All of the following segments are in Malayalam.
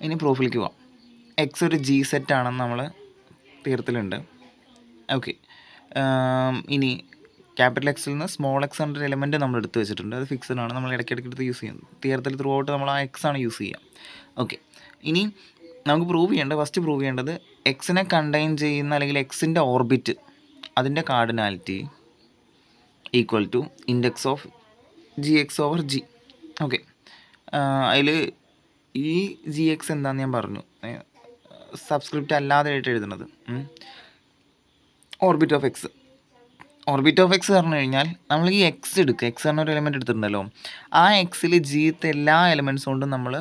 ഇനി പ്രൂഫിലേക്ക് പോവാം. എക്സ് ഒരു ജി സെറ്റ് ആണെന്ന് നമ്മൾ തീർത്തിലുണ്ട്. ഓക്കെ. ഇനി ക്യാപിറ്റൽ എക്സിൽ നിന്ന് സ്മോൾ എക്സ് എന്നൊരു എലമെൻറ്റ് നമ്മൾ എടുത്ത് വെച്ചിട്ടുണ്ട്. അത് ഫിക്സഡ് ആണ്, നമ്മൾ ഇടയ്ക്കിടയ്ക്ക് എടുത്ത് യൂസ് ചെയ്യുന്നത്. തിയറത്തിൽ ത്രൂ ഔട്ട് നമ്മൾ ആ എക്സ് ആണ് യൂസ് ചെയ്യുക. ഓക്കെ. ഇനി നമുക്ക് ഫസ്റ്റ് പ്രൂവ് ചെയ്യേണ്ടത് എക്സിനെ കണ്ടെയ്ൻ ചെയ്യുന്ന അല്ലെങ്കിൽ എക്സിൻ്റെ ഓർബിറ്റ് അതിൻ്റെ cardinality equal to index of G X over G. Okay. അതിൽ ഈ ജി എക്സ് എന്താണെന്ന് ഞാൻ പറഞ്ഞു, സബ്സ്ക്രിപ്റ്റ് അല്ലാതെ ആയിട്ട് എഴുതുന്നത്. ഓർബിറ്റ് ഓഫ് എക്സ് പറഞ്ഞു കഴിഞ്ഞാൽ നമ്മൾ ഈ എക്സ് എടുക്കുക, എക്സ് എന്ന ഒരു എലമെൻറ്റ് എടുത്തിട്ടുണ്ടല്ലോ, ആ എക്സിൽ ജിത്തെ എല്ലാ എലമെൻറ്റ്സ് കൊണ്ടും നമ്മൾ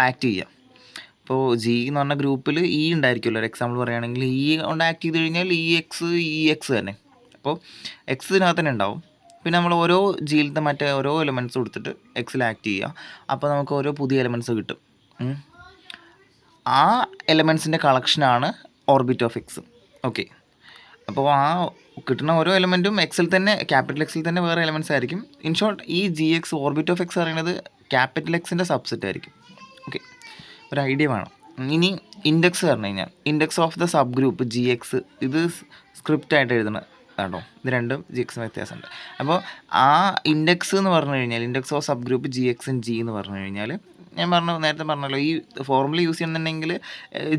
ആക്ട് ചെയ്യുക. ഇപ്പോൾ ജി എന്ന് പറഞ്ഞ ഗ്രൂപ്പിൽ ഇ ഉണ്ടായിരിക്കുമല്ലോ, ഒരു എക്സാമ്പിൾ പറയുകയാണെങ്കിൽ ഇ കൊണ്ട് ആക്ട് ചെയ്ത് കഴിഞ്ഞാൽ ഇ എക്സ് തന്നെ. അപ്പോൾ എക്സിനകത്ത് തന്നെ ഉണ്ടാവും. പിന്നെ നമ്മൾ ഓരോ ജിയിലത്തെ മറ്റേ ഓരോ എലമെൻറ്റ്സ് കൊടുത്തിട്ട് എക്സിൽ ആക്ട് ചെയ്യുക. അപ്പോൾ നമുക്ക് ഓരോ പുതിയ എലമെൻറ്റ്സ് കിട്ടും. ആ എലമെൻറ്റ്സിൻ്റെ കളക്ഷനാണ് ഓർബിറ്റ് ഓഫ് എക്സ്. ഓക്കെ. അപ്പോൾ ആ കിട്ടുന്ന ഓരോ എലമെൻറ്റും എക്സിൽ തന്നെ, ക്യാപിറ്റൽ എക്സിൽ തന്നെ വേറെ എലമെൻറ്റ്സ് ആയിരിക്കും. ഇൻ ഷോർട്ട് ഈ G X orbit of X പറയുന്നത് ക്യാപിറ്റൽ എക്സിൻ്റെ സബ്സെറ്റ് ആയിരിക്കും. ഓക്കെ, ഒരു ഐഡിയ വേണം. ഇനി ഇൻഡെക്സ് പറഞ്ഞു കഴിഞ്ഞാൽ index of the sub group G X, ഇത് സ്ക്രിപ്റ്റായിട്ട് എഴുതുന്നത് കേട്ടോ. ഇത് രണ്ടും ജി എക്സിന് വ്യത്യാസമുണ്ട്. അപ്പോൾ ആ ഇൻഡെക്സ് എന്ന് പറഞ്ഞു കഴിഞ്ഞാൽ index of sub group G X in G എന്ന് പറഞ്ഞു കഴിഞ്ഞാൽ ഞാൻ നേരത്തെ പറഞ്ഞല്ലോ, ഈ ഫോർമുല യൂസ് ചെയ്യുന്നുണ്ടെങ്കിൽ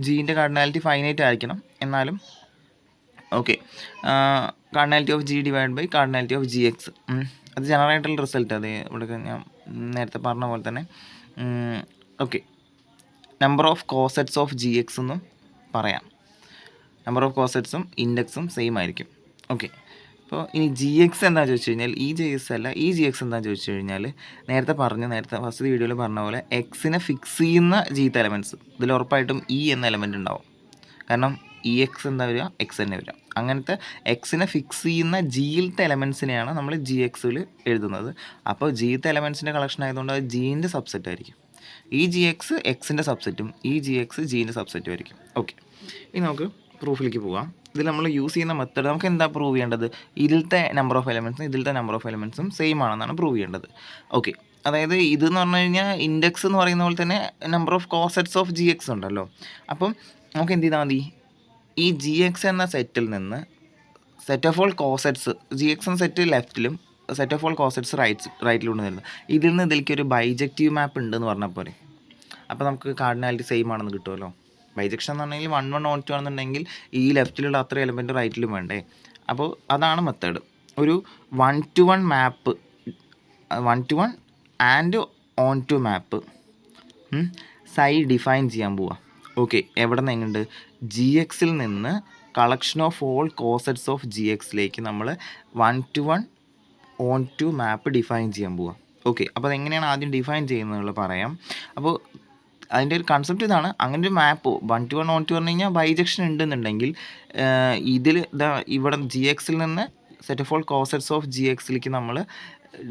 ജീൻ്റെ കാർഡിനാലിറ്റി ഫൈനൈറ്റ് ആയിരിക്കണം. എന്നാലും okay, cardinality of G divide by cardinality of G X, അത് ജനറൽ ആയിട്ടുള്ള റിസൾട്ട്. അത് ഇവിടെ ഞാൻ നേരത്തെ പറഞ്ഞ പോലെ തന്നെ. Okay, number of cosets of G X എന്നും പറയാം. നമ്പർ ഓഫ് കോസെറ്റ്സും ഇൻഡെക്സും സെയിം ആയിരിക്കും. ഓക്കെ. അപ്പോൾ ഇനി ജി എക്സ് എന്താണെന്ന് ചോദിച്ചു കഴിഞ്ഞാൽ ഈ ജി എക്സ് അല്ല, ഈ ജി എക്സ് എന്താണെന്ന് ചോദിച്ചു കഴിഞ്ഞാൽ നേരത്തെ ഫസ്റ്റ് വീഡിയോയിൽ പറഞ്ഞ പോലെ എക്സിനെ ഫിക്സ് ചെയ്യുന്ന ജീത്ത് എലമെൻറ്റ്സ്, ഇതിൽ ഉറപ്പായിട്ടും ഇ എന്ന എലമെൻറ്റ് ഉണ്ടാവും. കാരണം ഇ എക്സ് എന്താ വരിക, എക്സ് തന്നെ വരിക. അങ്ങനത്തെ എക്സിനെ ഫിക്സ് ചെയ്യുന്ന ജിയിലത്തെ എലമെൻറ്റ്സിനെയാണ് നമ്മൾ ജി എക്സിൽ എഴുതുന്നത്. അപ്പോൾ ജിയിലത്തെ എലമെൻറ്റ്സിൻ്റെ കളക്ഷൻ ആയതുകൊണ്ട് അത് ജീൻ്റെ സബ്സെറ്റ് ആയിരിക്കും. ഈ ജി എക്സ് എക്സിൻ്റെ സബ്സെറ്റും ഈ ജി എക്സ് ജീൻ്റെ സബ്സെറ്റും ആയിരിക്കും. ഓക്കെ, ഇനി നമുക്ക് പ്രൂഫിലേക്ക് പോകാം. ഇതിൽ നമ്മൾ യൂസ് ചെയ്യുന്ന മെത്തേഡ് നമുക്ക് എന്താ പ്രൂവ് ചെയ്യേണ്ടത്, ഇതിലത്തെ നമ്പർ ഓഫ് എലമെൻറ്റ്സും ഇതിലത്തെ നമ്പർ ഓഫ് എലമെൻറ്റ്സും സെയിം ആണെന്നാണ് പ്രൂവ് ചെയ്യേണ്ടത്. ഓക്കെ, അതായത് ഇതെന്ന് പറഞ്ഞു കഴിഞ്ഞാൽ ഇൻഡെക്സ് എന്ന് പറയുന്ന പോലെ തന്നെ number of cosets of G X ഉണ്ടല്ലോ. അപ്പം നമുക്ക് എന്ത് ചെയ്താൽ മതി, ഈ ജി എക്സ് എന്ന സെറ്റിൽ നിന്ന് set of all cosets, G X എന്ന സെറ്റ് ലെഫ്റ്റിലും സെറ്റ് ഓഫ് ഓൾ കോസെറ്റ്സ് റൈറ്റിലും വരുന്നത്, ഇതിൽ നിന്ന് ഇതിലേക്ക് ഒരു ബൈജക്റ്റീവ് മാപ്പ് ഉണ്ടെന്ന് പറഞ്ഞാൽ പോലെ. അപ്പോൾ നമുക്ക് കാർഡിനാലിറ്റി സെയിം ആണെന്ന് കിട്ടുമല്ലോ. ബൈജക്ഷൻ എന്ന് പറഞ്ഞെങ്കിൽ 1 1 on 2 ആണെന്നുണ്ടെങ്കിൽ ഈ ലെഫ്റ്റിലുള്ള അത്ര എലമെൻറ്റ് റൈറ്റിലും വേണ്ടേ. അപ്പോൾ അതാണ് മെത്തേഡ്. ഒരു 1 to 1 map, 1 to 1 and onto map psi define ചെയ്യാൻ പോവാം. ഓക്കെ, എവിടെ നിന്ന് എങ്ങുണ്ട്, ജി എക്സിൽ നിന്ന് collection of all cosets of G എക്സിലേക്ക് നമ്മൾ 1 to 1 onto map define ചെയ്യാൻ പോവാം. ഓക്കെ, അപ്പോൾ അതെങ്ങനെയാണ് ആദ്യം ഡിഫൈൻ ചെയ്യുന്നതെന്നുള്ളത് പറയാം. അപ്പോൾ അതിൻ്റെ ഒരു കൺസെപ്റ്റ് ഇതാണ്. അങ്ങനെ ഒരു മാപ്പ് 1 to 1 ഓൺ ടു പറഞ്ഞു കഴിഞ്ഞാൽ ബൈജക്ഷൻ ഉണ്ടെന്നുണ്ടെങ്കിൽ ഇതിൽ ഇവിടെ ജി എക്സിൽ നിന്ന് set of all cosets of G എക്സിലേക്ക് നമ്മൾ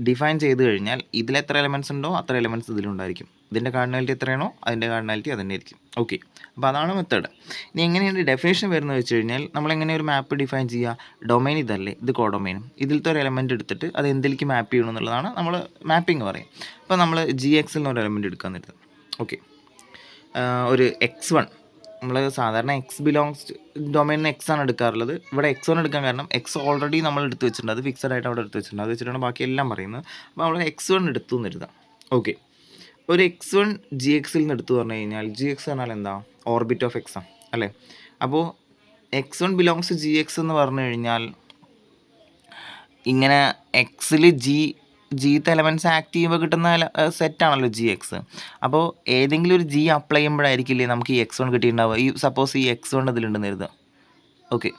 ഡിഫൈൻ ചെയ്ത് കഴിഞ്ഞാൽ ഇതിലെത്ര എലമെൻറ്റ്സ് ഉണ്ടോ അത്ര എലമെൻറ്റ്സ് ഇതിലുണ്ടായിരിക്കും. ഇതിൻ്റെ കാർഡിനാലിറ്റി എത്രയാണോ അതിൻ്റെ കാർഡിനാലിറ്റി അത് തന്നെ ആയിരിക്കും. ഓക്കെ, അപ്പോൾ അതാണ് മെത്തേഡ്. ഇനി എങ്ങനെയാണ് ഡെഫിനേഷൻ വരുന്നത് വെച്ച് കഴിഞ്ഞാൽ നമ്മളെങ്ങനെ ഒരു മാപ്പ് ഡിഫൈൻ ചെയ്യുക, ഡൊമൈൻ ഇതല്ലേ, ഇത് കോഡൊമൈനും, ഇതിലത്തെ ഒരു എലമെൻറ്റ് എടുത്തിട്ട് അത് എന്തിലേക്ക് മാപ്പ് ചെയ്യണം എന്നുള്ളതാണ് നമ്മൾ മാപ്പിംഗ് പറയും. അപ്പോൾ നമ്മൾ ജി എക്സിൽ നിന്ന് ഒരു എലമെൻറ്റ് എടുക്കാൻ തരുന്നത്. ഓക്കെ, ഒരു x1, നമ്മൾ സാധാരണ എക്സ് ബിലോങ്സ് ഡൊമൈനിന് എക്സ് ആണ് എടുക്കാറുള്ളത്. ഇവിടെ x1 എടുക്കാൻ കാരണം എക്സ് ഓൾറെഡി നമ്മൾ എടുത്ത് വെച്ചിട്ടുണ്ട്, അത് ഫിക്സഡ് ആയിട്ട് അവിടെ എടുത്ത് വെച്ചിട്ടുണ്ട്, അത് വെച്ചിട്ടാണ് ബാക്കി എല്ലാം പറയുന്നത്. അപ്പോൾ നമ്മൾ x1 എടുത്തു എന്ന് എഴുതാം. ഓക്കെ, ഒരു x1 ജി എക്സിൽ നിന്ന് എടുത്തു പറഞ്ഞു കഴിഞ്ഞാൽ ജി എക്സ് പറഞ്ഞാൽ എന്താ, ഓർബിറ്റ് ഓഫ് എക്സ് ആണ് അല്ലേ. അപ്പോൾ x1 belongs to G X എന്ന് പറഞ്ഞു കഴിഞ്ഞാൽ ഇങ്ങനെ എക്സിൽ ജിത്തെ എലമെൻറ്റ്സ് ആക്ട് ചെയ്യുമ്പോൾ കിട്ടുന്ന സെറ്റാണല്ലോ ജി എക്സ്. അപ്പോൾ ഏതെങ്കിലും ഒരു ജി അപ്ലൈ ചെയ്യുമ്പോഴായിരിക്കില്ലേ നമുക്ക് ഈ x1 കിട്ടിയിട്ടുണ്ടാവുക. ഈ സപ്പോസ് ഈ x1 ഇതിലുണ്ടെന്ന് കരുതുക. ഓക്കെ,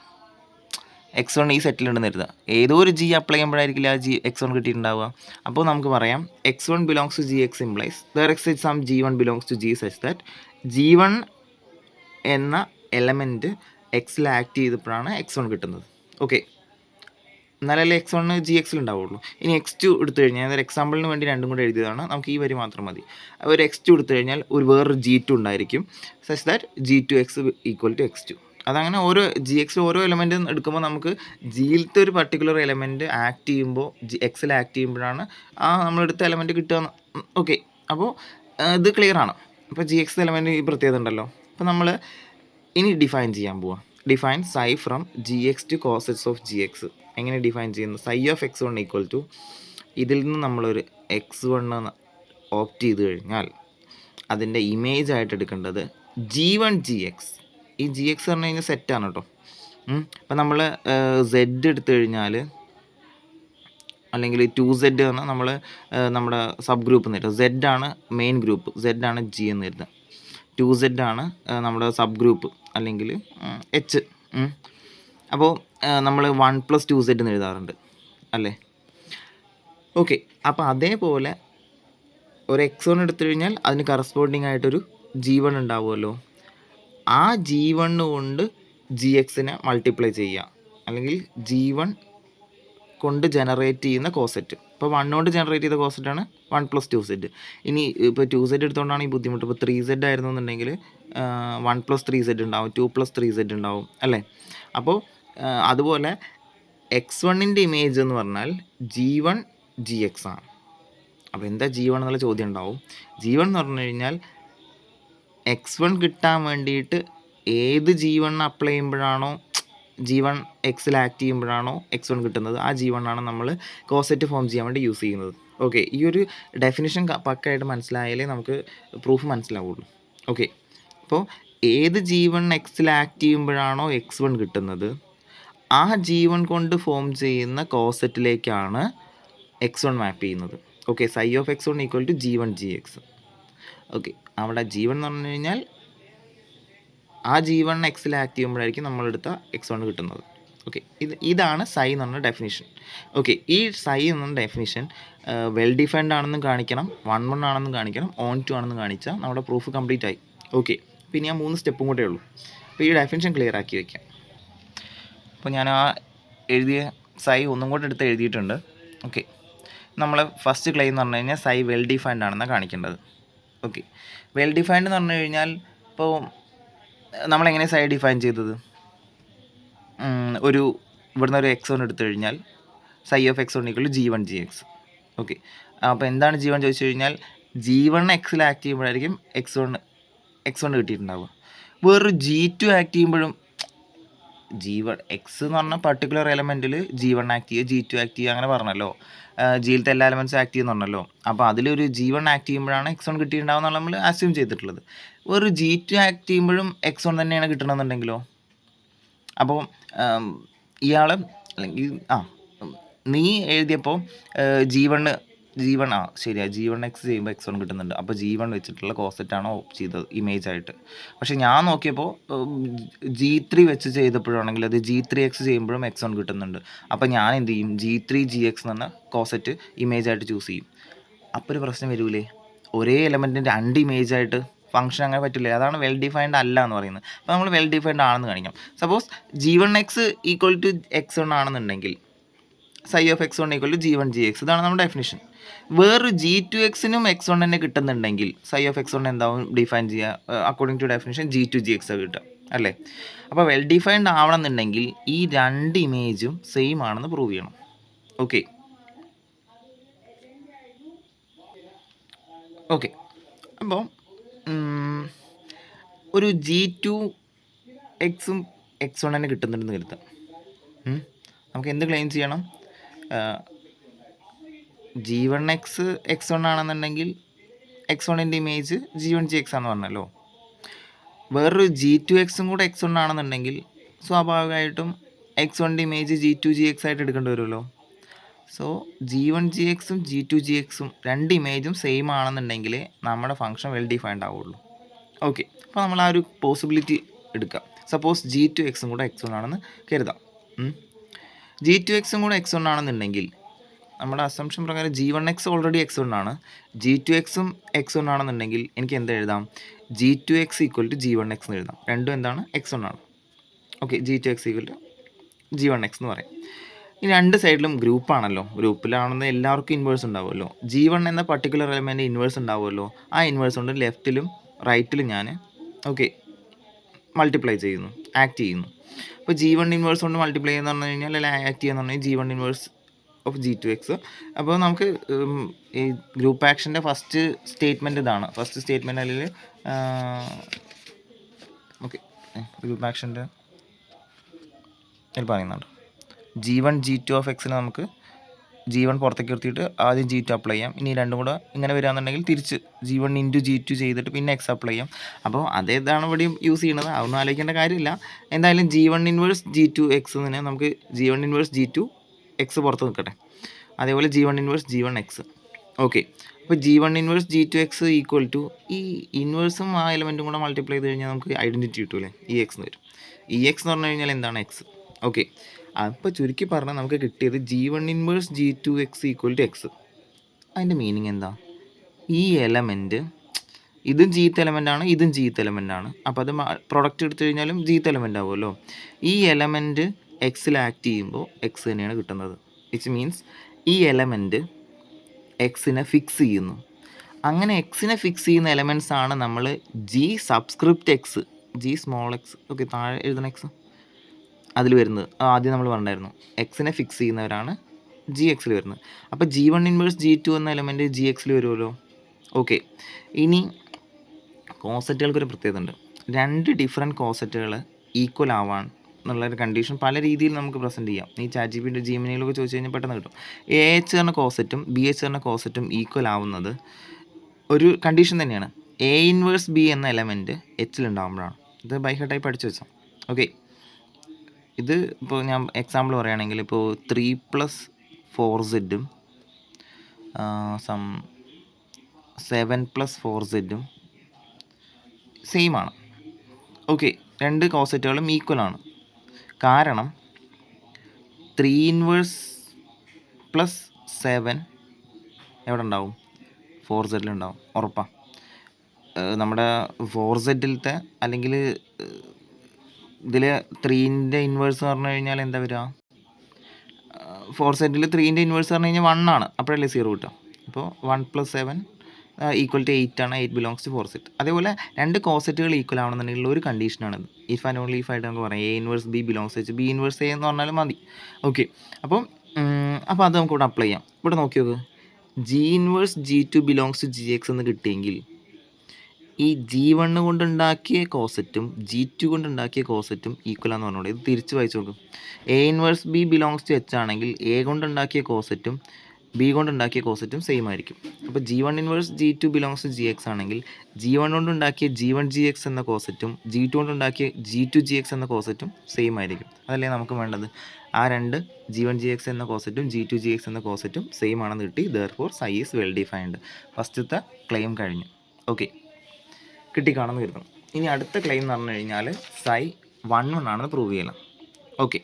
x1 ഈ സെറ്റിലുണ്ടെന്ന് കരുതുക. ഏതോ ഒരു ജി അപ്ലൈ ചെയ്യുമ്പോഴായിരിക്കില്ല ആ x1 കിട്ടിയിട്ടുണ്ടാവുക. അപ്പോൾ നമുക്ക് പറയാം x1 belongs to G X implies there exist some g1 belongs to G such that g1 എന്ന എലമെൻറ്റ് എക്സിൽ ആക്ട് ചെയ്തപ്പോഴാണ് x1 കിട്ടുന്നത്. ഓക്കെ, എന്നാലല്ലേ x1 ജി എക്സിൽ ഉണ്ടാവുള്ളൂ. ഇനി x2 എടുത്തു കഴിഞ്ഞാൽ അതൊരു എക്സാമ്പിളിന് വേണ്ടി രണ്ടും കൂടെ എഴുതിയതാണ്, നമുക്ക് ഈ വരി മാത്രം മതി. ഒരു x2 എടുത്തു കഴിഞ്ഞാൽ വേറൊരു G2 ഉണ്ടായിരിക്കും such that G2x equal to x2. അതങ്ങനെ ഓരോ ജി എക്സിൽ ഓരോ എലമെൻറ്റ് എടുക്കുമ്പോൾ നമുക്ക് ജിയിലത്തെ ഒരു പർട്ടിക്കുലർ എലമെൻറ്റ് ആക്ട് ചെയ്യുമ്പോൾ എക്സിൽ ആക്ട് ചെയ്യുമ്പോഴാണ് ആ നമ്മളെടുത്ത എലമെൻറ്റ് കിട്ടുക. ഓക്കെ, അപ്പോൾ ഇത് ക്ലിയർ ആണ്. ഇപ്പോൾ ജി എക്സ് എലമെൻറ്റ് ഈ പ്രത്യേകത ഉണ്ടല്ലോ. അപ്പോൾ നമ്മൾ ഇനി ഡിഫൈൻ ചെയ്യാൻ പോവാം. Define psi from G X to cosets of G X. എങ്ങനെ ഡിഫൈൻ ചെയ്യുന്നു? Psi of X one equal to, ഇതിൽ നിന്ന് നമ്മളൊരു എക്സ് വണ്ണ് ഓപ്റ്റ് ചെയ്ത് കഴിഞ്ഞാൽ അതിൻ്റെ ഇമേജ് ആയിട്ട് എടുക്കേണ്ടത് ജി വൺ ജി എക്സ്. ഈ ജി എക്സ് പറഞ്ഞു കഴിഞ്ഞാൽ സെറ്റാണ് കേട്ടോ. അപ്പം നമ്മൾ സെഡ് എടുത്തു കഴിഞ്ഞാൽ, അല്ലെങ്കിൽ 2Z എന്ന് നമ്മൾ നമ്മുടെ സബ് ഗ്രൂപ്പ് എന്ന് കരുതുക. Z ആണ് മെയിൻ ഗ്രൂപ്പ്, Z ആണ് ജി എന്ന് കരുതുക. 2Z ആണ് നമ്മുടെ സബ് ഗ്രൂപ്പ് അല്ലെങ്കിൽ എച്ച്. അപ്പോൾ നമ്മൾ 1+2Z എന്ന് എഴുതാറുണ്ട് അല്ലേ? ഓക്കെ. അപ്പോൾ അതേപോലെ ഒരു X1 എടുത്തു കഴിഞ്ഞാൽ അതിന് കറസ്പോണ്ടിങ് ആയിട്ടൊരു G1 ഉണ്ടാവുമല്ലോ. ആ G1 കൊണ്ട് ജി എക്സിനെ മൾട്ടിപ്ലൈ ചെയ്യുക, അല്ലെങ്കിൽ G1 കൊണ്ട് ജനറേറ്റ് ചെയ്യുന്ന കോസെറ്റ്. ഇപ്പോൾ 1 കൊണ്ട് ജനറേറ്റ് ചെയ്ത കോസെറ്റാണ് 1+2Z. ഇനി ഇപ്പോൾ 2Z എടുത്തുകൊണ്ടാണ് ഈ ബുദ്ധിമുട്ട്. ഇപ്പോൾ 3Z ആയിരുന്നു എന്നുണ്ടെങ്കിൽ 1+3Z ഉണ്ടാവും, 2+3Z ഉണ്ടാവും അല്ലേ? അപ്പോൾ അതുപോലെ X1ൻ്റെ ഇമേജ് എന്ന് പറഞ്ഞാൽ G1 GX ആണ്. അപ്പോൾ എന്താ G1 എന്നുള്ള ചോദ്യം ഉണ്ടാവും. G1 എന്ന് പറഞ്ഞു കഴിഞ്ഞാൽ X1 കിട്ടാൻ വേണ്ടിയിട്ട് ഏത് G1 അപ്ലൈ ചെയ്യുമ്പോഴാണോ, G1 എക്സിൽ ആക്ട് ചെയ്യുമ്പോഴാണോ X1 കിട്ടുന്നത്, ആ G1 ആണ് നമ്മൾ കോസെറ്റ് ഫോം ചെയ്യാൻ വേണ്ടി യൂസ് ചെയ്യുന്നത്. ഓക്കെ. ഈ ഒരു ഡെഫിനിഷൻ പക്കായിട്ട് മനസ്സിലായാലേ നമുക്ക് പ്രൂഫ് മനസ്സിലാവുള്ളൂ. ഓക്കെ. അപ്പോൾ ഏത് G1 എക്സിൽ ആക്ട് ചെയ്യുമ്പോഴാണോ X1 കിട്ടുന്നത്, ആ G1 കൊണ്ട് ഫോം ചെയ്യുന്ന കോസെറ്റിലേക്കാണ് X1 മാപ്പ് ചെയ്യുന്നത്. Okay. Psi of X1 equal to G1 GX. Okay. അവിടെ G1 എന്ന് പറഞ്ഞു കഴിഞ്ഞാൽ ആ G1 എക്സിൽ ആക്ട് ചെയ്യുമ്പോഴായിരിക്കും നമ്മളെടുത്ത X1 കിട്ടുന്നത്. ഓക്കെ. ഇതാണ് സൈ എന്ന് പറഞ്ഞ ഡെഫിനിഷൻ. ഓക്കെ. ഈ സൈ എന്ന ഡെഫിനിഷൻ വെൽ ഡിഫൈൻഡ് ആണെന്നും കാണിക്കണം, 1 ആണെന്നും കാണിക്കണം, ഓൺ 2 ആണെന്നും കാണിച്ചാൽ നമ്മുടെ പ്രൂഫ് കംപ്ലീറ്റ് ആയി. ഓക്കെ. പിന്നെ ഞാൻ 3 സ്റ്റെപ്പും കൂടെ ഉള്ളൂ. അപ്പോൾ ഈ ഡെഫിനിഷൻ ക്ലിയർ ആക്കി വയ്ക്കാം. അപ്പോൾ ഞാൻ ആ എഴുതിയ സൈ ഒന്നും കൂടെ എടുത്ത് എഴുതിയിട്ടുണ്ട്. ഓക്കെ. നമ്മൾ ഫസ്റ്റ് ക്ലെയിം എന്ന് പറഞ്ഞു കഴിഞ്ഞാൽ സൈ വെൽ ഡിഫൈൻഡ് ആണെന്നാണ് കാണിക്കേണ്ടത്. ഓക്കെ. വെൽ ഡിഫൈൻഡ് എന്ന് പറഞ്ഞു കഴിഞ്ഞാൽ ഇപ്പോൾ നമ്മളെങ്ങനെ സൈ ഡിഫൈൻ ചെയ്തത്? ഇവിടുന്ന് ഒരു X1 എടുത്തു കഴിഞ്ഞാൽ psi of X1 equal to G1 GX. Okay. അപ്പോൾ എന്താണ് G1 ചോദിച്ചു കഴിഞ്ഞാൽ G1 എക്സിൽ ആക്ട് ചെയ്യുമ്പോഴായിരിക്കും X1 കിട്ടിയിട്ടുണ്ടാവുക. വേറൊരു G2 ആക്ട് ചെയ്യുമ്പോഴും G1 എക്സ് എന്ന് പറഞ്ഞാൽ പർട്ടിക്കുലർ എലമെൻറ്റിൽ G1 ആക്ട് ചെയ്യുക, G2 ആക്ട് ചെയ്യുക, അങ്ങനെ പറഞ്ഞല്ലോ. ജിയിലത്തെ എല്ലാ എലമെൻറ്റ്സും ആക്ട് ചെയ്യുന്നുണ്ടല്ലോ. അപ്പോൾ അതിലൊരു G1 ആക്ട് ചെയ്യുമ്പോഴാണ് X1 കിട്ടിയിട്ടുണ്ടാവുക നമ്മൾ അസ്യൂം ചെയ്തിട്ടുള്ളത്. ഒരു G2 ആക്ട് ചെയ്യുമ്പോഴും X1 തന്നെയാണ് കിട്ടണമെന്നുണ്ടെങ്കിലോ? അപ്പോൾ ഇയാൾ അല്ലെങ്കിൽ നീ എഴുതിയപ്പോൾ G1 ശരിയാണ്, G1 എക്സ് ചെയ്യുമ്പോൾ X1 കിട്ടുന്നുണ്ട്. അപ്പോൾ G1 വെച്ചിട്ടുള്ള കോസെറ്റാണോ ഓപ്റ്റ് ചെയ്തത് ഇമേജ് ആയിട്ട്. പക്ഷേ ഞാൻ നോക്കിയപ്പോൾ G3 വെച്ച് ചെയ്തപ്പോഴാണെങ്കിൽ അത് G3X ചെയ്യുമ്പോഴും X1 കിട്ടുന്നുണ്ട്. അപ്പോൾ ഞാൻ എന്ത് ചെയ്യും? G3 GX എന്ന് പറഞ്ഞ കോസെറ്റ് ഇമേജ് ആയിട്ട് ചൂസ് ചെയ്യും. അപ്പോൾ ഒരു പ്രശ്നം വരൂലേ? ഒരേ എലമെൻറ്റിൻ്റെ 2 ഇമേജ് ആയിട്ട് ഫംഗ്ഷൻ അങ്ങനെ പറ്റില്ല. അതാണ് വെൽ ഡിഫൈൻഡ് അല്ല എന്ന് പറയുന്നത്. അപ്പോൾ നമ്മൾ വെൽ ഡിഫൈൻഡ് ആണെന്ന് കാണിക്കാം. Suppose G1X equal to X1 ആണെന്നുണ്ടെങ്കിൽ psi of X1 equal to G1 GX. ഇതാണ് നമ്മുടെ ഡെഫിനിഷൻ. വേറൊരു G2Xനും X1 തന്നെ കിട്ടുന്നുണ്ടെങ്കിൽ സൈ ഓഫ് X1 എന്താവും ഡിഫൈൻ ചെയ്യുക? According to definition G2 GX കിട്ടുക അല്ലേ? അപ്പോൾ വെൽ ഡിഫൈൻഡ് ആവണമെന്നുണ്ടെങ്കിൽ ഈ 2 ഇമേജും സെയിം ആണെന്ന് പ്രൂവ് ചെയ്യണം. ഓക്കെ. അപ്പോൾ ഒരു G2Xും X1 തന്നെ കിട്ടുന്നുണ്ടെന്ന് കരുതാം. നമുക്ക് എന്ത് ക്ലെയിം ചെയ്യണം? G1X X1 ആണെന്നുണ്ടെങ്കിൽ X1ൻ്റെ ഇമേജ് G1 GX ആണെന്ന് പറഞ്ഞല്ലോ. വേറൊരു G2Xും കൂടെ X1 ആണെന്നുണ്ടെങ്കിൽ സ്വാഭാവികമായിട്ടും X1ൻ്റെ ഇമേജ് G2 GX ആയിട്ട് എടുക്കേണ്ടി വരുമല്ലോ. സോ G1 GXും G2 GXും 2 ഇമേജും സെയിം ആണെന്നുണ്ടെങ്കിൽ നമ്മുടെ ഫംഗ്ഷൻ വെൽ ഡിഫൈൻഡ് ആവുള്ളൂ. ഓക്കെ. അപ്പോൾ നമ്മൾ ആ ഒരു പോസിബിലിറ്റി എടുക്കാം. സപ്പോസ് G2Xും കൂടെ X1 ആണെന്ന് കരുതാം. G2Xും കൂടെ X1 ആണെന്നുണ്ടെങ്കിൽ നമ്മുടെ അസംഷൻ പ്രകാരം G1X ഓൾറെഡി X1 ആണ്, G2Xും X1 ആണെന്നുണ്ടെങ്കിൽ എനിക്ക് എന്താ എഴുതാം? G2X ഈക്വൽ ടു G1X എന്ന് എഴുതാം. രണ്ടും എന്താണ്? X1 ആണ്. Okay. G2X equal to G1X എന്ന് പറയും. ഈ 2 സൈഡിലും ഗ്രൂപ്പാണല്ലോ. ഗ്രൂപ്പിലാണെന്ന് എല്ലാവർക്കും ഇൻവേഴ്സ് ഉണ്ടാവുമല്ലോ. G1 എന്ന പർട്ടിക്കുലർ എലമെൻറ്റ് ഇൻവേഴ്സ് ഉണ്ടാവുമല്ലോ. ആ ഇൻവേഴ്സ് കൊണ്ട് ലെഫ്റ്റിലും റൈറ്റിലും ഞാൻ മൾട്ടിപ്ലൈ ചെയ്യുന്നു, ആക്ട് ചെയ്യുന്നു. അപ്പോൾ G1 ഇൻവേഴ്സ് കൊണ്ട് മൾട്ടിപ്ലൈ ചെയ്യുന്ന പറഞ്ഞു കഴിഞ്ഞാൽ അല്ലെങ്കിൽ ആക്ട് ചെയ്യുന്ന പറഞ്ഞാൽ G1 ഇൻവേഴ്സ് ഓഫ് G2x. അപ്പോൾ നമുക്ക് ഈ ഗ്രൂപ്പ് ആക്ഷൻ്റെ ഫസ്റ്റ് സ്റ്റേറ്റ്മെൻറ്റ് ഇതാണ്. ഫസ്റ്റ് സ്റ്റേറ്റ്മെൻറ്റ് അല്ലെങ്കിൽ ഓക്കെ ഗ്രൂപ്പ് ആക്ഷൻ്റെ ഇതിൽ പറയുന്നുണ്ട് G1 G2 ഓഫ് എക്സിന് നമുക്ക് G1 പുറത്തേക്ക് നിർത്തിയിട്ട് ആദ്യം G2 അപ്ലൈ ചെയ്യാം. ഇനി രണ്ടും കൂടെ ഇങ്ങനെ വരികയാണെന്നുണ്ടെങ്കിൽ തിരിച്ച് G1 ഇൻറ്റു G2 ചെയ്തിട്ട് പിന്നെ എക്സ് അപ്ലൈ ചെയ്യാം. അപ്പോൾ അതേതാണ് ഇവിടെയും യൂസ് ചെയ്യുന്നത്, അതൊന്നും ആലോചിക്കേണ്ട കാര്യമില്ല. എന്തായാലും G1 ഇൻവേഴ്സ് G2 എക്സ് തന്നെ നമുക്ക് G1 ഇൻവേഴ്സ് G2 എക്സ് പുറത്ത് നിൽക്കട്ടെ. അതേപോലെ G1 inverse G1 X. Okay, അപ്പോൾ G1 inverse G2 X equal to ഈ ഇൻവേഴ്സും ആ എലമെൻറ്റും കൂടെ മൾട്ടിപ്ലൈ ചെയ്ത് കഴിഞ്ഞാൽ നമുക്ക് ഐഡൻറ്റിറ്റി കിട്ടൂലേ, ഈ എക്സ് എന്ന് വരും. ഈ എക്സ് എന്ന് പറഞ്ഞു കഴിഞ്ഞാൽ എന്താണ് എക്സ്. ഓക്കെ, അപ്പോൾ ചുരുക്കി പറഞ്ഞാൽ നമുക്ക് കിട്ടിയത് G1 inverse G2 X equal to X. അതിൻ്റെ മീനിങ് എന്താ? ഈ എലമെൻറ്റ് ഇതും ജീത്ത് എലമെൻ്റാണ്, ഇതും ജീത്ത് എലമെൻ്റാണ്. അപ്പോൾ അത് പ്രൊഡക്റ്റ് എടുത്തു കഴിഞ്ഞാലും ജീത്ത് എലമെൻ്റ് ആവുമല്ലോ. ഈ എലമെൻറ്റ് എക്സിൽ ആക്ട് ചെയ്യുമ്പോൾ എക്സ് തന്നെയാണ് കിട്ടുന്നത്. വിച്ച് മീൻസ് ഈ എലമെൻറ്റ് എക്സിനെ ഫിക്സ് ചെയ്യുന്നു. അങ്ങനെ എക്സിനെ ഫിക്സ് ചെയ്യുന്ന എലമെൻറ്റ്സ് ആണ് നമ്മൾ G subscript X, G small X, okay താഴെ എഴുതണ എക്സ് അതിൽ വരുന്നത്. ആദ്യം നമ്മൾ പറഞ്ഞിട്ടുണ്ടായിരുന്നു എക്സിനെ ഫിക്സ് ചെയ്യുന്നവരാണ് ജി എക്സിൽ വരുന്നത്. അപ്പോൾ G1 ഇൻവേഴ്സ് G2 എന്ന എലമെൻറ്റ് ജി എക്സിൽ വരുമല്ലോ. ഓക്കെ, ഇനി കോസറ്റുകൾക്കൊരു പ്രത്യേകത ഉണ്ട്. രണ്ട് ഡിഫറെൻറ്റ് കോസറ്റുകൾ ഈക്വൽ ആവാൻ എന്നുള്ളൊരു കണ്ടീഷൻ പല രീതിയിൽ നമുക്ക് പ്രസൻറ്റ് ചെയ്യാം. ഈ ChatGPT ജെമിനിയിലൊക്കെ ചോദിച്ചു കഴിഞ്ഞാൽ പെട്ടെന്ന് കിട്ടും. AH എന്ന കോസറ്റും BH എന്ന കോസറ്റും ഈക്വൽ ആവുന്നത് ഒരു കണ്ടീഷൻ തന്നെയാണ്. A ഇൻവേഴ്സ് B എന്ന എലമെൻറ്റ് എച്ചിലുണ്ടാകുമ്പോഴാണ്. ഇത് ബൈ ഹാർട്ടായി പഠിച്ചു വെച്ചാൽ ഓക്കെ. ഇത് ഇപ്പോൾ ഞാൻ എക്സാമ്പിൾ പറയുകയാണെങ്കിൽ ഇപ്പോൾ 3+4z സം 7+4z സെയിം ആണ്. ഓക്കെ, രണ്ട് കോസറ്റുകളും ഈക്വൽ ആണ്. കാരണം 3 ഇൻവേഴ്സ് പ്ലസ് 7 എവിടെ ഉണ്ടാവും? 4z ഉണ്ടാവും, ഉറപ്പാണ്. നമ്മുടെ 4zലത്തെ അല്ലെങ്കിൽ ഇതിൽ 3ൻ്റെ ഇൻവേഴ്സ് പറഞ്ഞു കഴിഞ്ഞാൽ എന്താ വരിക? 4z 3ൻ്റെ ഇൻവേഴ്സ് പറഞ്ഞു കഴിഞ്ഞാൽ 1 ആണ്, അപ്പോഴല്ലേ 0 കിട്ടുക. അപ്പോൾ 1 + 7 ഈക്വൽ ടു 8 ആണ്. 8 ബിലോങ്സ് ടു 4z. അതേപോലെ രണ്ട് കോസറ്റുകൾ ഈക്വൽ ആവണമെന്നുണ്ടെങ്കിൽ ഒരു കണ്ടീഷനാണ് ഇഫ് ആൻഡ് ഓൺലി ഇഫ് ആയിട്ട് നമുക്ക് പറയാം. A inverse B belongs to B inverse A എന്ന് പറഞ്ഞാലും മതി. ഓക്കെ, അപ്പോൾ അത് നമുക്ക് ഇവിടെ അപ്ലൈ ചെയ്യാം. ഇവിടെ നോക്കി നോക്ക്, G inverse G2 belongs to GX എന്ന് കിട്ടിയെങ്കിൽ ഈ G1 കൊണ്ടുണ്ടാക്കിയ കോസറ്റും G2 കൊണ്ടുണ്ടാക്കിയ കോസറ്റും ഈക്വലാന്ന് പറഞ്ഞോളൂ. ഇത് തിരിച്ച് വായിച്ചു നോക്കും. A inverse B belongs to H ആണെങ്കിൽ A കൊണ്ടുണ്ടാക്കിയ കോസറ്റും B കൊണ്ടുണ്ടാക്കിയ കോസറ്റും സെയിം ആയിരിക്കും. അപ്പോൾ G1 inverse G2 belongs to GX ആണെങ്കിൽ G1 കൊണ്ടുണ്ടാക്കിയ G1 GX എന്ന കോസറ്റും G2 കൊണ്ടുണ്ടാക്കിയ G2 GX എന്ന കോസറ്റും സെയിം ആയിരിക്കും. അതല്ലേ നമുക്ക് വേണ്ടത്? ആ രണ്ട് G1 GX എന്ന കോസറ്റും G2 GX എന്ന കോസറ്റും സെയിം ആണെന്ന് കിട്ടി. Therefore psi is well defined. ഫസ്റ്റത്തെ ക്ലെയിം കഴിഞ്ഞു. ഓക്കെ, കിട്ടിക്കാണെന്ന് കരുതണം. ഇനി അടുത്ത ക്ലെയിം എന്ന് പറഞ്ഞു കഴിഞ്ഞാൽ സൈ 1 ആണെന്ന് പ്രൂവ് ചെയ്യണം. ഓക്കെ,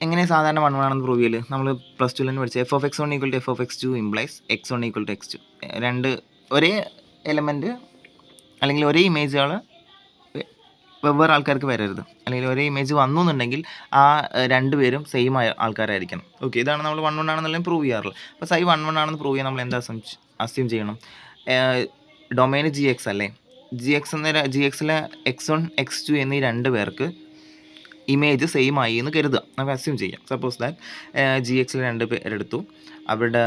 എങ്ങനെ സാധാരണ 1 ആണെന്ന് പ്രൂവ് ചെയ്യൽ? നമ്മൾ +2 തന്നെ പഠിച്ച f(x1) = f(x2) implies x1 = x2. രണ്ട് ഒരേ എലമെൻറ്റ് അല്ലെങ്കിൽ ഒരേ ഇമേജുകൾ വെവ്വേറെ ആൾക്കാർക്ക് വരരുത്. അല്ലെങ്കിൽ ഒരേ ഇമേജ് വന്നു എന്നുണ്ടെങ്കിൽ ആ രണ്ടുപേരും സെയിം ആൾക്കാരായിരിക്കണം. ഓക്കെ, ഇതാണ് നമ്മൾ 1 ആണെന്നുള്ളത് പ്രൂവ് ചെയ്യാറുള്ളത്. അപ്പോൾ സൈ 1 ആണെന്ന് പ്രൂവ് ചെയ്യാൻ നമ്മൾ എന്താ അസ്യൂം ചെയ്യണം? ഡൊമൈന് GX അല്ലേ? GXലെ x1 x2 എന്നീ രണ്ട് പേർക്ക് ഇമേജ് സെയിം ആയി എന്ന് കരുതുക. നമുക്ക് അസ്യൂം ചെയ്യാം. സപ്പോസ് ദാറ്റ് GXൽ രണ്ട് പേരെടുത്തു, അവരുടെ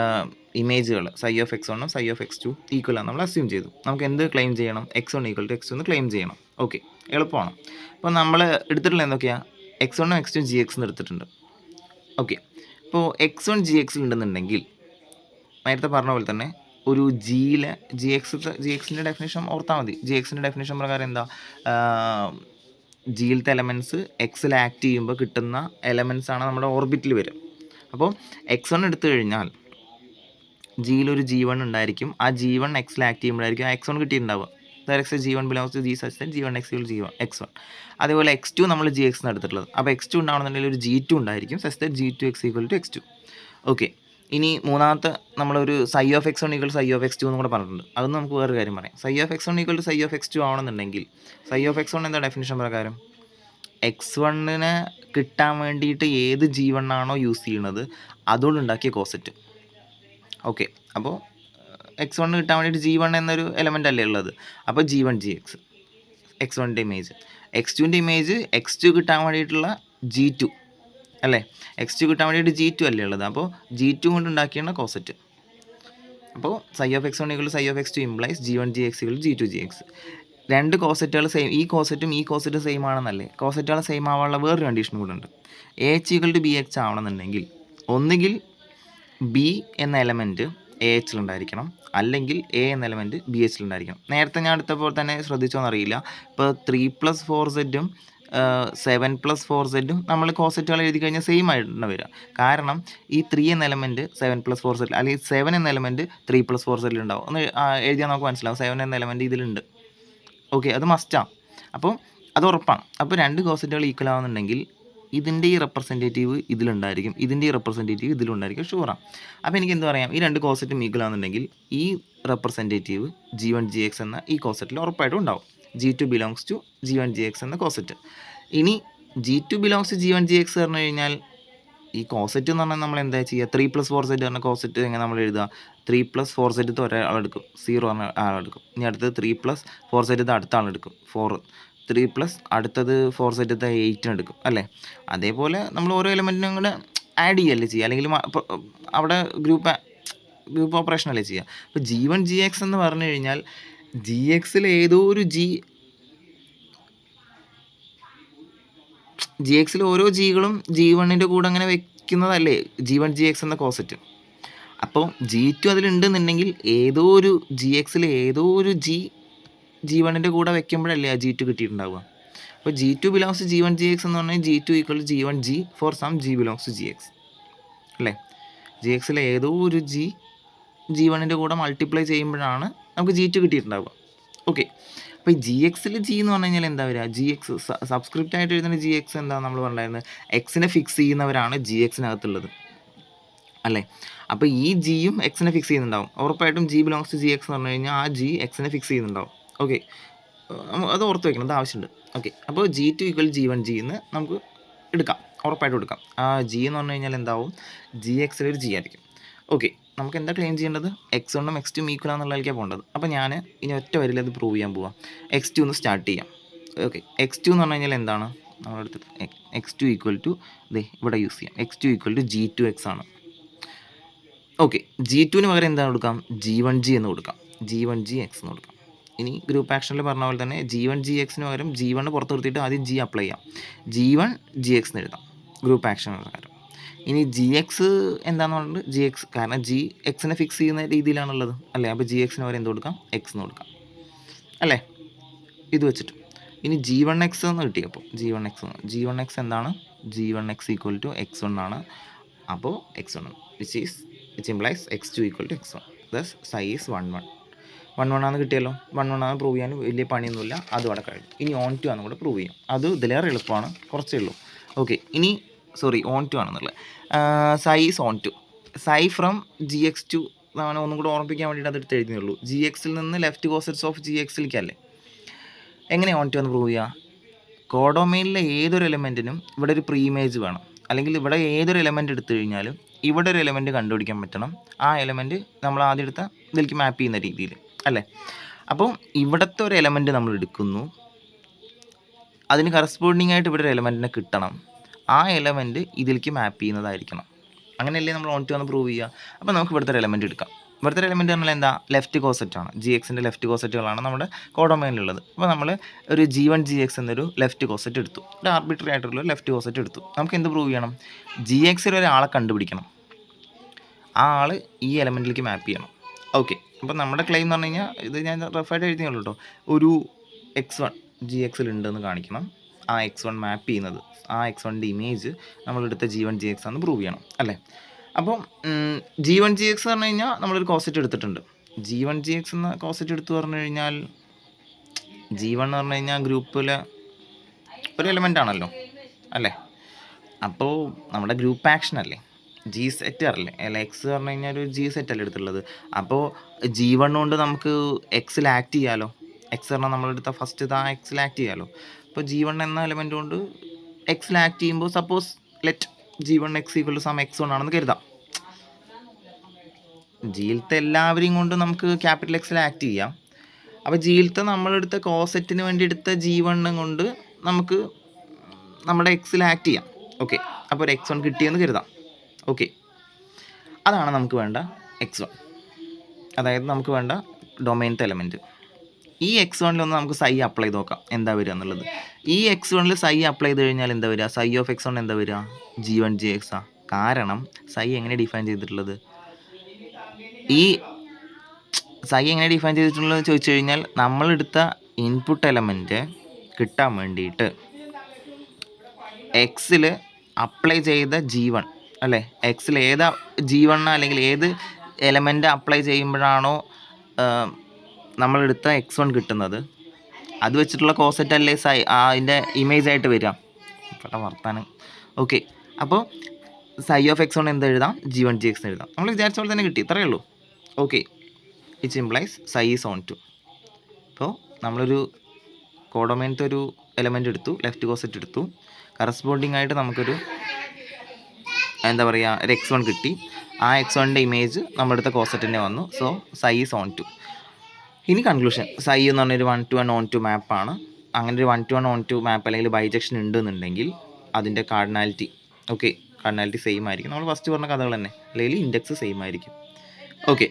ഇമേജുകൾ ψ(x1) ഉം ψ(x2) ഈക്വൽ ആണ് നമ്മൾ അസ്യൂം ചെയ്തു. നമുക്ക് എന്ത് ക്ലെയിം ചെയ്യണം? x1 = x2 എന്ന് ക്ലെയിം ചെയ്യണം. ഓക്കെ, എളുപ്പമാണ്. അപ്പോൾ നമ്മൾ എടുത്തിട്ടുള്ള എന്തൊക്കെയാണ്? x1 ഉം x2 GX എന്ന് എടുത്തിട്ടുണ്ട്. ഓക്കെ, ഇപ്പോൾ x1 GXൽ ഉണ്ടെന്നുണ്ടെങ്കിൽ നേരത്തെ പറഞ്ഞ പോലെ തന്നെ ഒരു ജിയിലെ GXൻ്റെ ഡെഫിനേഷൻ ഓർത്താൽ മതി. GXൻ്റെ ഡെഫിനേഷൻ പ്രകാരം എന്താ? ജിയിലത്തെ എലമെൻറ്റ്സ് എക്സിൽ ആക്ട് ചെയ്യുമ്പോൾ കിട്ടുന്ന എലമെൻറ്റ്സ് ആണ് നമ്മുടെ ഓർബിറ്റിൽ വരിക. അപ്പോൾ x1 എടുത്തു കഴിഞ്ഞാൽ ജിയിലൊരു G1 ഉണ്ടായിരിക്കും. ആ G1 എക്സിൽ ആക്ട് ചെയ്യുമ്പോഴായിരിക്കും ആ x1 കിട്ടിയിട്ടുണ്ടാവുക. G1 belongs to G such that G1 x equal G1 x1. അതേപോലെ x2 നമ്മൾ GX എന്ന് എടുത്തിട്ടുള്ളത്. അപ്പോൾ x2 ഉണ്ടാവണമെന്നുണ്ടെങ്കിൽ ഒരു G2 ഉണ്ടായിരിക്കും such that G2 x equal to x2. Okay, ഇനി മൂന്നാമത്തെ നമ്മളൊരു ψ(x1) = ψ(x2) എന്നും കൂടെ പറഞ്ഞിട്ടുണ്ട്. അതൊന്നും നമുക്ക് വേറൊരു കാര്യം പറയാം. ψ(x1) = ψ(x2) ആവണമെന്നുണ്ടെങ്കിൽ ψ(x1) എന്താ ഡെഫിനിഷൻ പ്രകാരം? x1നെ കിട്ടാൻ വേണ്ടിയിട്ട് ഏത് G1 ആണോ യൂസ് ചെയ്യുന്നത് അതുകൊണ്ടുണ്ടാക്കിയ കോസറ്റ്. ഓക്കെ, അപ്പോൾ x1 കിട്ടാൻ വേണ്ടിയിട്ട് G1 എന്നൊരു എലമെൻ്റ് അല്ലേ ഉള്ളത്. അപ്പോൾ G1 GX x1ൻ്റെ ഇമേജ്, x2ൻ്റെ ഇമേജ് x2 കിട്ടാൻ വേണ്ടിയിട്ടുള്ള G2 അല്ലേ? x2 കിട്ടാൻ വേണ്ടിയിട്ട് g2 അല്ലേ ഉള്ളത്. അപ്പോൾ g2 കൊണ്ട് ഉണ്ടാക്കിയാണ് കോസെറ്റ്. അപ്പോൾ psi of x1 equal to psi of x2 implies g1 gx equal to g2 gx. രണ്ട് കോസെറ്റുകൾ സെയിം, ഈ കോസെറ്റും ഈ കോസെറ്റും സെയിം ആണെന്നല്ലേ. കോസെറ്റുകൾ സെയിം ആവാനുള്ള വേറൊരു കണ്ടീഷൻ കൂടെ ഉണ്ട്. A H equal to B H ആവണമെന്നുണ്ടെങ്കിൽ ഒന്നുകിൽ ബി എന്ന എലമെൻറ്റ് എ എച്ചിലുണ്ടായിരിക്കണം, അല്ലെങ്കിൽ എ എന്ന എലമെൻറ്റ് ബി എച്ചിലുണ്ടായിരിക്കണം. നേരത്തെ ഞാൻ എടുത്തപ്പോൾ തന്നെ ശ്രദ്ധിച്ചോന്നറിയില്ല, ഇപ്പോൾ 3+4z 7+4z നമ്മൾ കോസെറ്റുകൾ എഴുതി കഴിഞ്ഞാൽ സെയിം ആയിട്ടാണ് വരിക. കാരണം ഈ 3 എന്ന എലമെൻറ്റ് 7+4z അല്ലെങ്കിൽ 7 എന്ന എലമെൻറ്റ് 3+4z ഉണ്ടാവും. ഒന്ന് എഴുതിയാൽ നമുക്ക് മനസ്സിലാവും 7 എന്ന എലമെൻറ്റ് ഇതിലുണ്ട്. ഓക്കെ, അത് മസ്റ്റാണ്. അപ്പോൾ അത് ഉറപ്പാണ്. അപ്പോൾ രണ്ട് കോസെറ്റുകൾ ഈക്വൽ ആവുന്നുണ്ടെങ്കിൽ ഇതിൻ്റെ ഈ റെപ്രസെൻറ്റേറ്റീവ് ഇതിലുണ്ടായിരിക്കും, ഇതിൻ്റെ ഈ റെപ്രസെൻറ്റേറ്റീവ് ഇതിലുണ്ടായിരിക്കും, ഷുവറാണ്. അപ്പോൾ എനിക്ക് എന്ത് പറയാം, ഈ രണ്ട് കോസെറ്റും ഈക്വൽ ആവുന്നുണ്ടെങ്കിൽ ഈ റെപ്രസെൻറ്റേറ്റീവ് g1 gx എന്ന ഈ കോസെറ്റിൽ ഉറപ്പായിട്ടും ഉണ്ടാവും. g2 belongs to g1 gx എന്ന കോസെറ്റ്. ഇനി g2 belongs to g1 gx പറഞ്ഞു കഴിഞ്ഞാൽ ഈ കോസെറ്റ് എന്ന് പറഞ്ഞാൽ നമ്മൾ എന്താ ചെയ്യുക, 3+4z പറഞ്ഞ കോസെറ്റ് എങ്ങനെ നമ്മൾ എഴുതുക, 3+4z ഒരാളെടുക്കും, 0 പറഞ്ഞ ആളെടുക്കും. ഇനി അടുത്തത് 3+4z അടുത്ത ആളെടുക്കും, 4. 3+ അടുത്തത് 4z 8 എടുക്കും അല്ലേ. അതേപോലെ നമ്മൾ ഓരോ എലമെൻറ്റിനും കൂടെ ആഡ് ചെയ്യല്ലേ ചെയ്യുക, അല്ലെങ്കിൽ അവിടെ ഗ്രൂപ്പ് ഓപ്പറേഷൻ അല്ലേ ചെയ്യുക. അപ്പോൾ g1 gx എന്ന് പറഞ്ഞു കഴിഞ്ഞാൽ gxൽ ഏതോ ഒരു gxൽ ഓരോ ജികളും g1ൻ്റെ കൂടെ അങ്ങനെ വെക്കുന്നതല്ലേ g1 gx എന്ന കോസെറ്റ്. അപ്പോൾ g2 അതിലുണ്ടെന്നുണ്ടെങ്കിൽ ഏതോ ഒരു gxൽ ഏതോ ഒരു g1ൻ്റെ കൂടെ വെക്കുമ്പോഴല്ലേ ആ g2 കിട്ടിയിട്ടുണ്ടാവുക. അപ്പോൾ g2 belongs to g1 gx എന്ന് പറഞ്ഞാൽ g2 equal to g1 g for some g belongs to gx അല്ലേ. gxൽ ഏതോ ഒരു g1ൻ്റെ കൂടെ മൾട്ടിപ്ലൈ ചെയ്യുമ്പോഴാണ് നമുക്ക് g2 കിട്ടിയിട്ടുണ്ടാവുക. ഓക്കെ, അപ്പോൾ ഈ gxൽ g എന്ന് പറഞ്ഞു കഴിഞ്ഞാൽ എന്താ വരിക, gx സബ്സ്ക്രിപ്റ്റ് ആയിട്ട് എഴുതുന്ന gx എന്താ നമ്മൾ പറഞ്ഞിരുന്നത്, എക്സിനെ ഫിക്സ് ചെയ്യുന്നവരാണ് gxനകത്തുള്ളത് അല്ലേ. അപ്പോൾ ഈ ജിയും എക്സിനെ ഫിക്സ് ചെയ്യുന്നുണ്ടാവും. ഉറപ്പായിട്ടും g ബിലോങ്സ് ടു gx എന്ന് പറഞ്ഞു കഴിഞ്ഞാൽ ആ g എക്സിനെ ഫിക്സ് ചെയ്യുന്നുണ്ടാവും. ഓക്കെ, അത് ഓർത്ത് വെക്കണം, അത് ആവശ്യമുണ്ട്. ഓക്കെ, അപ്പോൾ g2 ഈക്വൽ g1 g എന്ന് നമുക്ക് എടുക്കാം, ഉറപ്പായിട്ടും എടുക്കാം. ആ g എന്ന് പറഞ്ഞു കഴിഞ്ഞാൽ എന്താവും, gxലൊരു g ആയിരിക്കും. ഓക്കെ, നമുക്ക് എന്താ ക്ലെയിം ചെയ്യേണ്ടത്, x1ഉം x2ഉം ഈക്വൽ ആണെന്നുള്ളതിലേക്കാണ് പോകേണ്ടത്. അപ്പോൾ ഞാൻ ഇനി ഒറ്റ വരിയിൽ അത് പ്രൂവ് ചെയ്യാൻ പോവാം. x2 ഒന്ന് സ്റ്റാർട്ട് ചെയ്യാം. ഓക്കെ, x2 എന്ന് പറഞ്ഞു കഴിഞ്ഞാൽ എന്താണ്, നമ്മളെടുത്ത് x2 ഈക്വൽ ടു ഇവിടെ യൂസ് ചെയ്യാം, x2 ഈക്വൽ ടു g2x ആണ്. ഓക്കെ, g2ന് പകരം എന്താണ് കൊടുക്കാം, g1 g എന്ന് കൊടുക്കാം, g1 gx എന്ന് കൊടുക്കാം. ഇനി ഗ്രൂപ്പ് ആക്ഷനിൽ പറഞ്ഞ പോലെ തന്നെ g1 gxന് പകരം g1 പുറത്ത് നിർത്തിയിട്ട് ആദ്യം g അപ്ലൈ ചെയ്യാം, g1 gx എന്ന് എഴുതാം ഗ്രൂപ്പ് ആക്ഷൻ പ്രകാരം. ഇനി gx എന്താണെന്ന് പറഞ്ഞിട്ട് gx, കാരണം g എക്സിനെ ഫിക്സ് ചെയ്യുന്ന രീതിയിലാണുള്ളത് അല്ലേ. അപ്പോൾ gxന് പകരം എന്ത് കൊടുക്കാം, x എന്ന് കൊടുക്കാം അല്ലേ, ഇത് വെച്ചിട്ട്. ഇനി g1x എന്ന് കിട്ടിയപ്പോൾ g1x എന്താണ്, g1x ഈക്വൽ ടു x1 ആണ്. അപ്പോൾ x1 which implies x2 equal to x1. Thus psi is 1 1 ആണ് കിട്ടിയല്ലോ. 1 1 ആണ് പ്രൂവ് ചെയ്യാൻ വലിയ പണിയൊന്നുമില്ല, അതും അവിടെ കഴിഞ്ഞു. ഇനി ഓൺ ടു ആണ് കൂടെ പ്രൂവ് ചെയ്യാം, അത് ഇതിലേറെ എളുപ്പമാണ്, കുറച്ചേ ഉള്ളൂ. ഓക്കെ, ഇനി ഓൺ ടു ആണെന്നുള്ളത് psi is on to psi from gx2 ആണ്. ഒന്നും കൂടെ ഓർമ്മിപ്പിക്കാൻ വേണ്ടിയിട്ട് അതെടുത്ത് എഴുതിയുള്ളൂ. gxൽ നിന്ന് ലെഫ്റ്റ് കോസെറ്റ്സ് ഓഫ് gxലേക്കല്ലേ. എങ്ങനെ ഓൺ ടു എന്ന് പ്രൂവ് ചെയ്യുക, കോഡൊമൈനിലെ ഏതൊരു എലമെൻറ്റിനും ഇവിടെ ഒരു പ്രീമേജ് വേണം, അല്ലെങ്കിൽ ഇവിടെ ഏതൊരു എലമെൻറ്റ് എടുത്തു കഴിഞ്ഞാലും ഇവിടെ ഒരു എലമെൻറ്റ് കണ്ടുപിടിക്കാൻ പറ്റണം. ആ എലമെൻറ്റ് നമ്മൾ ആദ്യം എടുത്ത ഇതിലേക്ക് മാപ്പ് ചെയ്യുന്ന രീതിയിൽ അല്ലേ. അപ്പോൾ ഇവിടുത്തെ ഒരു എലമെൻറ്റ് നമ്മൾ എടുക്കുന്നു, അതിന് കറസ്പോണ്ടിങ് ആയിട്ട് ഇവിടെ ഒരു എലമെൻറ്റിനെ കിട്ടണം, ആ എലമെൻറ്റ് ഇതിലേക്ക് മാപ്പ് ചെയ്യുന്നതായിരിക്കണം. അങ്ങനെയല്ലേ നമ്മൾ ഓൺ ടു എന്ന് പ്രൂവ് ചെയ്യുക. അപ്പോൾ നമുക്ക് ഇവിടുത്തെ ഒരു എലമെൻറ്റ് എടുക്കാം. ഇവിടുത്തെ എലമെൻറ്റ് പറഞ്ഞാൽ എന്താ, ലെഫ്റ്റ് കോസെറ്റാണ്, gxൻ്റെ ലെഫ്റ്റ് കോസെറ്റുകളാണ് നമ്മുടെ കോഡൊമൈനിലുള്ളത്. അപ്പോൾ നമ്മൾ ഒരു g1 gx എന്നൊരു ലെഫ്റ്റ് കോസെറ്റ് എടുത്തു, ഒരു ആർബിട്രറി ആയിട്ടുള്ള ലെഫ്റ്റ് കോസെറ്റ് എടുത്തു. നമുക്ക് എന്ത് പ്രൂവ് ചെയ്യണം, gxൽ ഒരാളെ കണ്ടുപിടിക്കണം, ആ ആൾ ഈ എലമെൻറ്റിലേക്ക് മാപ്പ് ചെയ്യണം. ഓക്കെ, അപ്പോൾ നമ്മുടെ ക്ലെയിം എന്ന് പറഞ്ഞു കഴിഞ്ഞാൽ ഇത് ഞാൻ റഫായിട്ട് എഴുതിയുള്ളൂ കേട്ടോ, ഒരു x1 gxൽ ഉണ്ടെന്ന് കാണിക്കണം, ആ x1 മാപ്പ് ചെയ്യുന്നത്, ആ x1ൻ്റെ ഇമേജ് നമ്മളെടുത്ത g1 gx ആണെന്ന് പ്രൂവ് ചെയ്യണം അല്ലേ. അപ്പം g1 gx എന്ന് പറഞ്ഞു കഴിഞ്ഞാൽ നമ്മളൊരു കോസെറ്റ് എടുത്തിട്ടുണ്ട്. g1 gx എന്ന കോസെറ്റ് എടുത്തു പറഞ്ഞു കഴിഞ്ഞാൽ g1 എന്ന് പറഞ്ഞു കഴിഞ്ഞാൽ ഗ്രൂപ്പിലെ ഒരു എലമെൻ്റ് ആണല്ലോ അല്ലേ. അപ്പോൾ നമ്മുടെ ഗ്രൂപ്പ് ആക്ഷൻ അല്ലേ, ജി സെറ്റ് അല്ലേ, അല്ല എക്സ് പറഞ്ഞു കഴിഞ്ഞാൽ ഒരു ജി സെറ്റ് അല്ലേ എടുത്തുള്ളത്. അപ്പോൾ g1 കൊണ്ട് നമുക്ക് എക്സിൽ ആക്ട് ചെയ്യാമല്ലോ, എക്സ് പറഞ്ഞാൽ നമ്മളെടുത്ത ഫസ്റ്റ് ആ എക്സിൽ ആക്ട് ചെയ്യാമല്ലോ. അപ്പോൾ g1 എന്ന എലമെൻ്റ് കൊണ്ട് എക്സിൽ ആക്ട് ചെയ്യുമ്പോൾ suppose let g1 x equal to some x1 ആണെന്ന് കരുതാം. ജിയിലത്തെ എല്ലാവരെയും കൊണ്ട് നമുക്ക് ക്യാപിറ്റൽ എക്സിൽ ആക്ട് ചെയ്യാം. അപ്പോൾ ജിയിലത്തെ നമ്മളെടുത്ത കോസെറ്റിന് വേണ്ടി എടുത്ത g1 കൊണ്ട് നമുക്ക് നമ്മുടെ എക്സിൽ ആക്ട് ചെയ്യാം. ഓക്കെ, അപ്പോൾ ഒരു x1 കിട്ടിയെന്ന് കരുതാം. ഓക്കെ, അതാണ് നമുക്ക് വേണ്ട x1, അതായത് നമുക്ക് വേണ്ട ഡൊമൈനത്തെ എലമെൻറ്റ്. ഈ x1 നമുക്ക് സൈ അപ്ലൈ ചെയ്ത് നോക്കാം എന്താ വരിക എന്നുള്ളത്. ഈ x1 സൈ അപ്ലൈ ചെയ്ത് കഴിഞ്ഞാൽ എന്താ വരിക? സൈ ഓഫ് x1 എന്താ വരിക? g1 gx ആ. കാരണം സൈ എങ്ങനെ ഡിഫൈൻ ചെയ്തിട്ടുള്ളത്? ഈ സൈ എങ്ങനെ ഡിഫൈൻ ചെയ്തിട്ടുള്ളത് ചോദിച്ചു കഴിഞ്ഞാൽ നമ്മളെടുത്ത ഇൻപുട്ട് എലമെൻറ്റ് കിട്ടാൻ വേണ്ടിയിട്ട് എക്സിൽ അപ്ലൈ ചെയ്ത g1 അല്ലേ, എക്സിൽ ഏതാ g1 അല്ലെങ്കിൽ ഏത് എലമെൻറ്റ് അപ്ലൈ ചെയ്യുമ്പോഴാണോ നമ്മളെടുത്ത x1 കിട്ടുന്നത്, അത് വെച്ചിട്ടുള്ള കോസെറ്റ് അല്ലേ അതിൻ്റെ ഇമേജ് ആയിട്ട് വരിക. ഇവിടെ വർത്താനം. ഓക്കെ, അപ്പോൾ സൈ ഓഫ് x1 എന്ത് എഴുതാം? g1 gx എഴുതാം. നമ്മൾ വിചാരിച്ച പോലെ തന്നെ കിട്ടി, ഇത്രയേ ഉള്ളൂ. Okay, it's implies psi is onto. അപ്പോൾ നമ്മളൊരു കോഡൊമൈനത്തെ ഒരു എലമെൻ്റ് എടുത്തു, ലെഫ്റ്റ് കോസെറ്റ് എടുത്തു, കറസ്പോണ്ടിങ് ആയിട്ട് നമുക്കൊരു എന്താ പറയുക ഒരു x1 കിട്ടി. ആ x1ൻ്റെ ഇമേജ് നമ്മളെടുത്ത കോസെറ്റിൻ്റെ വന്നു. So psi is onto. ഇനി കൺക്ലൂഷൻ, സൈ എന്ന് പറഞ്ഞൊരു 1-to-1 on-to മാപ്പാണ്. അങ്ങനെ ഒരു 1-to-1 on-to മാപ്പ് അല്ലെങ്കിൽ ബൈജക്ഷൻ ഉണ്ടെന്നുണ്ടെങ്കിൽ അതിൻ്റെ കാർഡിനാലിറ്റി, ഓക്കെ, കാർഡിനാലിറ്റി സെയിം ആയിരിക്കും. നമ്മൾ ഫസ്റ്റ് പറഞ്ഞ കഥകൾ തന്നെ, അല്ലെങ്കിൽ ഇൻഡെക്സ് സെയിം ആയിരിക്കും. ഓക്കെ,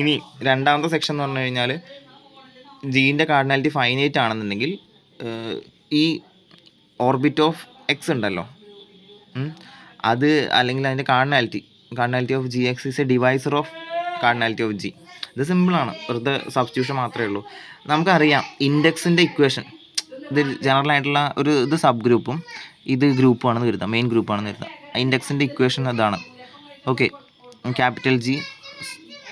ഇനി രണ്ടാമത്തെ സെക്ഷൻ എന്ന് പറഞ്ഞു കഴിഞ്ഞാൽ ജീൻ്റെ കാർഡിനാലിറ്റി ഫൈനൈറ്റ് ആണെന്നുണ്ടെങ്കിൽ ഈ ഓർബിറ്റ് ഓഫ് എക്സ് ഉണ്ടല്ലോ, അത് അല്ലെങ്കിൽ അതിൻ്റെ cardinality of G X is A divisor of cardinality of G. ഇത് സിമ്പിളാണ്, വെറുതെ സബ്സ്റ്റിറ്റ്യൂഷൻ മാത്രമേ ഉള്ളൂ. നമുക്കറിയാം ഇൻഡെക്സിൻ്റെ ഇക്വേഷൻ, ഇത് ജനറൽ ആയിട്ടുള്ള ഒരു ഇത് സബ് ഗ്രൂപ്പും ഇത് ഗ്രൂപ്പാണെന്ന് കരുതാം, മെയിൻ ഗ്രൂപ്പാണെന്ന് കരുതാം. ഇൻഡെക്സിൻ്റെ ഇക്വേഷൻ അതാണ്. ഓക്കെ, ക്യാപിറ്റൽ ജി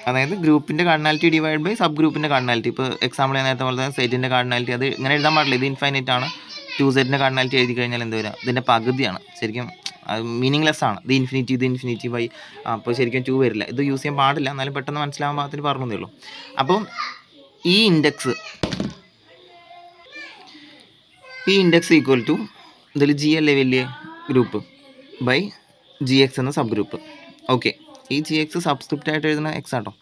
അതായത് ഗ്രൂപ്പിൻ്റെ കാർഡിനാലിറ്റി ഡിവൈഡ് ബൈ സബ് ഗ്രൂപ്പിൻ്റെ കാർഡിനാലിറ്റി. ഇപ്പോൾ എക്സാമ്പിൾ നേരത്തെ പോലെ തന്നെ സെറ്റിൻ്റെ കാർഡിനാലിറ്റി അത് ഇങ്ങനെ എഴുതാൻ പാടില്ല, ഇത് ഇൻഫൈനൈറ്റ് ആണ്. 2z കാർഡിനാലിറ്റി എഴുതി കഴിഞ്ഞാൽ എന്ത് വരിക? ഇതിൻ്റെ പകുതിയാണ്. ശരിക്കും മീനിങ്ലെസ് ആണ്. ഇത് ഇൻഫിനിറ്റി ബൈ, അപ്പോൾ ശരിക്കും 2 വരില്ല. ഇത് യൂസ് ചെയ്യാൻ പാടില്ല, എന്നാലും പെട്ടെന്ന് മനസ്സിലാവാൻ പാകത്തിന് പറഞ്ഞതേ ഉള്ളൂ. അപ്പം ഈ ഇൻഡെക്സ് ഈക്വൽ ടു ഇതിൽ ജി അല്ലേ വലിയ ഗ്രൂപ്പ് ബൈ ജി എക്സ് എന്ന സബ് ഗ്രൂപ്പ്. ഓക്കെ, ഈ ജി എക്സ് സബ്സ്ക്രിപ്റ്റ് ആയിട്ട് എഴുതുന്ന എക്സ് ആട്ടോ.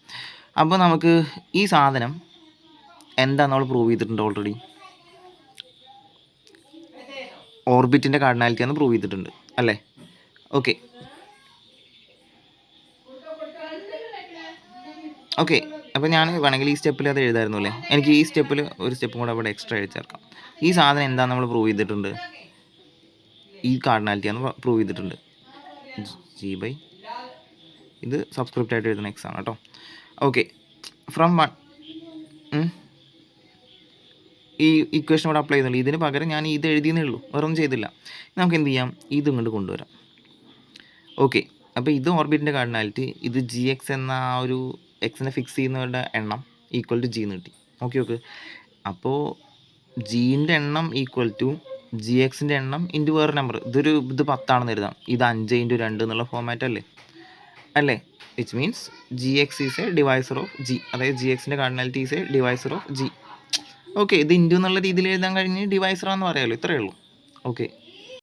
അപ്പോൾ നമുക്ക് ഈ സാധനം എന്താ നമ്മൾ പ്രൂവ് ചെയ്തിട്ടുണ്ട് ഓൾറെഡി, ഓർബിറ്റിൻ്റെ കാർഡിനാലിറ്റിയാന്ന് പ്രൂവ് ചെയ്തിട്ടുണ്ട് അല്ലേ. ഓക്കെ, അപ്പോൾ ഞാൻ വേണമെങ്കിൽ ഈ സ്റ്റെപ്പിൽ അത് എഴുതായിരുന്നു അല്ലേ. എനിക്ക് ഈ സ്റ്റെപ്പിൽ ഒരു സ്റ്റെപ്പും കൂടെ അവിടെ എക്സ്ട്രാ എഴുതി ചേർക്കാം. ഈ സാധനം എന്താ നമ്മൾ പ്രൂവ് ചെയ്തിട്ടുണ്ട്? ഈ കാർഡിനാലിറ്റിയാന്ന് പ്രൂവ് ചെയ്തിട്ടുണ്ട്. ജി ബൈ ഇത് സബ്സ്ക്രിപ്റ്റ് ആയിട്ട് എഴുതുന്ന എക്സ് ആണ് കേട്ടോ. ഓക്കെ, ഫ്രം 1 ഈ ഇക്വേഷൻ ഇവിടെ അപ്ലൈ ചെയ്യുന്നുള്ളൂ. ഇതിന് പകരം ഞാൻ ഇത് എഴുതിയെന്നേ ഉള്ളൂ, വേറെ ഒന്നും ചെയ്തില്ല. നമുക്ക് എന്ത് ചെയ്യാം? ഇത് ഇങ്ങോട്ട് കൊണ്ടുവരാം. ഓക്കെ, അപ്പോൾ ഇത് ഓർബിറ്റിൻ്റെ കാർഡിനാലിറ്റി, ഇത് ജി എക്സ് എന്ന ആ ഒരു എക്സിനെ ഫിക്സ് ചെയ്യുന്നവരുടെ എണ്ണം ഈക്വൽ ടു ജി എന്ന് കിട്ടി. ഓക്കെ, അപ്പോൾ ജീൻ്റെ എണ്ണം ഈക്വൽ ടു ജി എക്സിൻ്റെ എണ്ണം ഇൻറ്റു വേറെ നമ്പർ. ഇത് 10 ആണെന്ന് എഴുതാം. ഇത് 5x2 എന്നുള്ള ഫോമാറ്റ് അല്ലേ. Which means G X is A divisor of G, അതായത് ജി എക്സിൻ്റെ cardinality is A divisor of G. Okay, ഇത് ഇൻറ്റു എന്നുള്ള രീതിയിൽ എഴുതാൻ കഴിഞ്ഞ് ഡിവൈസറാന്ന് പറയാമല്ലോ, ഇത്രയേ ഉള്ളൂ. ഓക്കെ.